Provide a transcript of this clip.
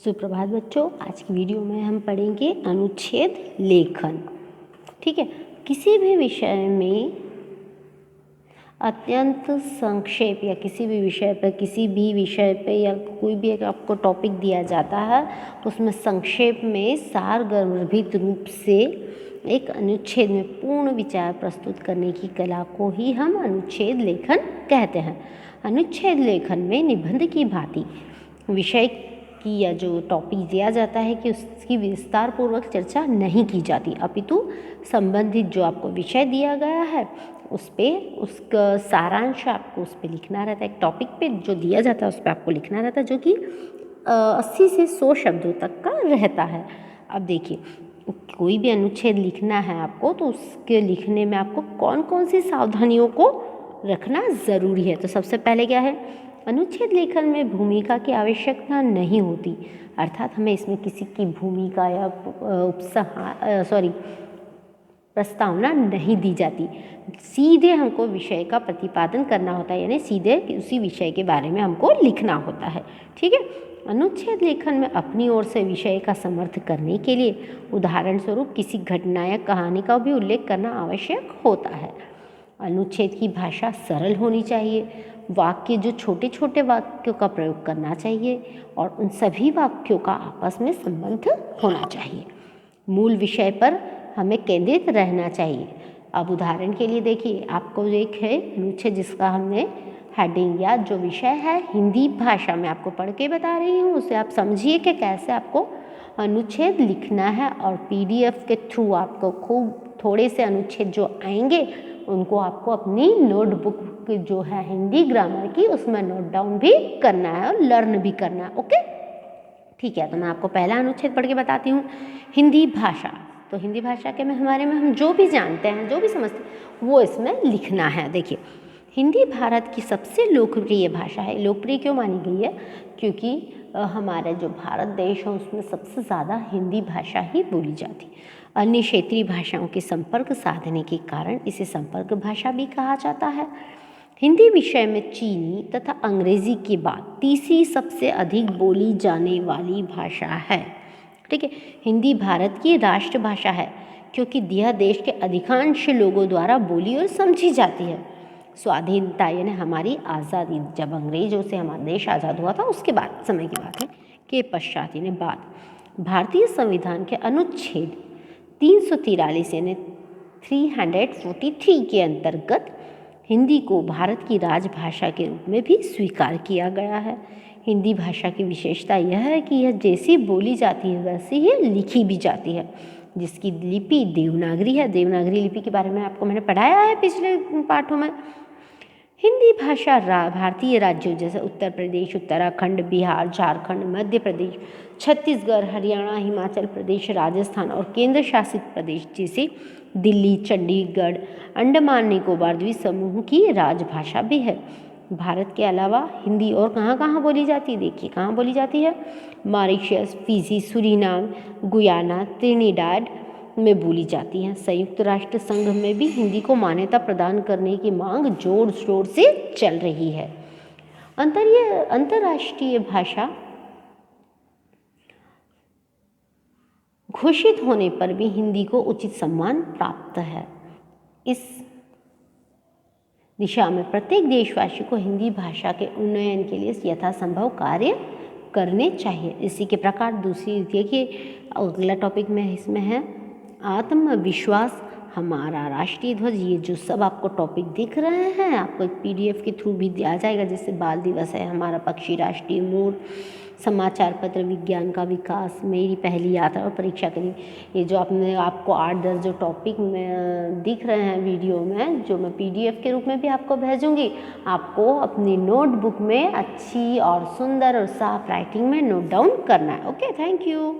सुप्रभात बच्चों, आज की वीडियो में हम पढ़ेंगे अनुच्छेद लेखन। ठीक है, किसी भी विषय में अत्यंत संक्षेप या किसी भी विषय पे या कोई भी एक आपको टॉपिक दिया जाता है, उसमें संक्षेप में सारगर्भित रूप से एक अनुच्छेद में पूर्ण विचार प्रस्तुत करने की कला को ही हम अनुच्छेद लेखन कहते हैं। अनुच्छेद लेखन में निबंध की भांति विषय की या जो टॉपिक दिया जाता है कि उसकी विस्तार पूर्वक चर्चा नहीं की जाती, अपितु संबंधित जो आपको विषय दिया गया है उस पर उसका सारांश आपको उस पर लिखना रहता है। एक टॉपिक पे जो दिया जाता है उस पर आपको लिखना रहता है, जो कि 80 से 100 शब्दों तक का रहता है। अब देखिए, कोई भी अनुच्छेद लिखना है आपको, तो उसके लिखने में आपको कौन कौन सी सावधानियों को रखना ज़रूरी है। तो सबसे पहले क्या है, अनुच्छेद लेखन में भूमिका की आवश्यकता नहीं होती, अर्थात हमें इसमें किसी की भूमिका या प्रस्तावना नहीं दी जाती। सीधे हमको विषय का प्रतिपादन करना होता है, यानी सीधे उसी विषय के बारे में हमको लिखना होता है। ठीक है, अनुच्छेद लेखन में अपनी ओर से विषय का समर्थन करने के लिए उदाहरण स्वरूप किसी घटना या कहानी का भी उल्लेख करना आवश्यक होता है। अनुच्छेद की भाषा सरल होनी चाहिए, वाक्य जो छोटे छोटे वाक्यों का प्रयोग करना चाहिए और उन सभी वाक्यों का आपस में संबंध होना चाहिए। मूल विषय पर हमें केंद्रित रहना चाहिए। अब उदाहरण के लिए देखिए, आपको एक है अनुच्छेद जिसका हमने हेडिंग या जो विषय है हिंदी भाषा में आपको पढ़ के बता रही हूँ, उसे आप समझिए कि कैसे आपको अनुच्छेद लिखना है। और PDF के थ्रू आपको खूब थोड़े से अनुच्छेद जो आएंगे उनको आपको अपनी नोटबुक जो है हिंदी ग्रामर की उसमें नोट डाउन भी करना है और लर्न भी करना है। ओके, ठीक है। तो मैं आपको पहला अनुच्छेद पढ़ के बताती हूँ, हिंदी भाषा। तो हिंदी भाषा के हमारे में हम जो भी जानते हैं, जो भी समझते हैं, वो इसमें लिखना है। देखिए, हिंदी भारत की सबसे लोकप्रिय भाषा है। लोकप्रिय क्यों मानी गई है? क्योंकि हमारे जो भारत देश है उसमें सबसे ज़्यादा हिंदी भाषा ही बोली जाती। अन्य क्षेत्रीय भाषाओं के संपर्क साधने के कारण इसे संपर्क भाषा भी कहा जाता है। हिंदी विषय में चीनी तथा अंग्रेजी के बाद तीसरी सबसे अधिक बोली जाने वाली भाषा है। ठीक है, हिंदी भारत की राष्ट्रभाषा है क्योंकि यह देश के अधिकांश लोगों द्वारा बोली और समझी जाती है। स्वाधीनता यानी हमारी आज़ादी, जब अंग्रेजों से हमारा देश आज़ाद हुआ था उसके बाद समय की बात है, के पश्चात यानी बाद भारतीय संविधान के अनुच्छेद 343 यानी 343 के अंतर्गत हिंदी को भारत की राजभाषा के रूप में भी स्वीकार किया गया है। हिंदी भाषा की विशेषता यह है कि यह जैसी बोली जाती है वैसी ही लिखी भी जाती है, जिसकी लिपि देवनागरी है। देवनागरी लिपि के बारे में आपको मैंने पढ़ाया है पिछले पाठों में। हिंदी भाषा भारतीय राज्यों जैसे उत्तर प्रदेश, उत्तराखंड, बिहार, झारखंड, मध्य प्रदेश, छत्तीसगढ़, हरियाणा, हिमाचल प्रदेश, राजस्थान और केंद्र शासित प्रदेश जैसे दिल्ली, चंडीगढ़, अंडमान निकोबार द्वीप समूह की राजभाषा भी है। भारत के अलावा हिंदी और कहाँ कहाँ बोली जाती है? देखिए कहाँ बोली जाती है, मॉरिशस, फिजी, सूरीनाम, गुयाना, त्रिनिडाद में बोली जाती है। संयुक्त राष्ट्र संघ में भी हिंदी को मान्यता प्रदान करने की मांग जोर शोर से चल रही है। अंतर्राष्ट्रीय भाषा घोषित होने पर भी हिंदी को उचित सम्मान प्राप्त है। इस दिशा में प्रत्येक देशवासी को हिंदी भाषा के उन्नयन के लिए यथासंभव कार्य करने चाहिए। इसी के प्रकार दूसरी देखिए, अगला टॉपिक में इसमें है आत्मविश्वास हमारा राष्ट्रीय ध्वज। ये जो सब आपको टॉपिक दिख रहे हैं आपको एक PDF के थ्रू भी दिया जाएगा, जैसे बाल दिवस है, हमारा पक्षी, राष्ट्रीय मोर, समाचार पत्र, विज्ञान का विकास, मेरी पहली यात्रा और परीक्षा के लिए। ये जो आपको 8-10 जो टॉपिक में दिख रहे हैं वीडियो में, जो मैं PDF के रूप में भी आपको भेजूंगी, आपको अपनी नोटबुक में अच्छी और सुंदर और साफ राइटिंग में नोट डाउन करना है। Okay, thank you.